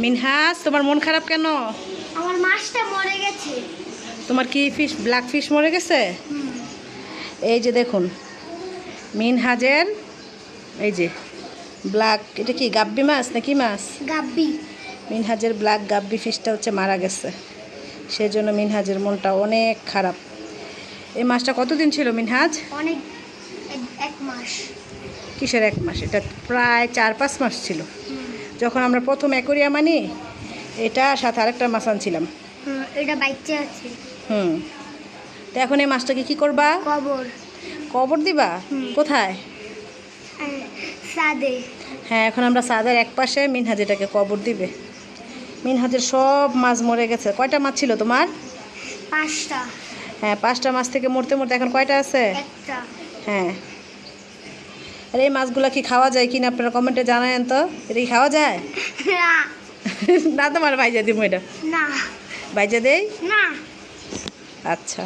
মিনহাজ, তোমার মন খারাপ কেন? আমার মাছটা মরে গেছে। তোমার কি ফিশ, ব্ল্যাক ফিশ মরে গেছে? এই যে দেখুন মিনহাজের, এই যে ব্ল্যাক, এটা কি গাব্বি মাছ নাকি মাছ? গাব্বি। মিনহাজের ব্ল্যাক গাব্বি ফিশটা হচ্ছে মারা গেছে, সেজন্য মিনহাজের মনটা অনেক খারাপ। এই মাছটা কতদিন ছিল মিনহাজ? অনেক, এক মাস। কিসের এক মাস? এটা প্রায় 4-5 মাস ছিল। যখন আমরা প্রথম অ্যাকোরিয়াম আনি, এটা সাথে আরেকটা মাছ আনছিলাম। এটা বাচ্চা আছে। তো এখন এই মাছটাকে কি করবা? কবর। কবর দিবা? কোথায়? সাদে। হ্যাঁ, এখন আমরা সাদের এক পাশে মিনহাজ এটাকে কবর দিবে। মিনহাজের সব মাছ মরে গেছে। কয়টা মাছ ছিল তোমার? 5টা। হ্যাঁ, 5টা মাছ থেকে মরতে মরতে এখন কয়টা আছে? একটা। হ্যাঁ। আর এই মাছগুলো কি খাওয়া যায় কিনা আপনারা কমেন্টে জানায়েন তো। এটা কি খাওয়া যায়? না। না, তোমার ভাইজা দিব এটা। না। ভাইজা দেই? না। আচ্ছা।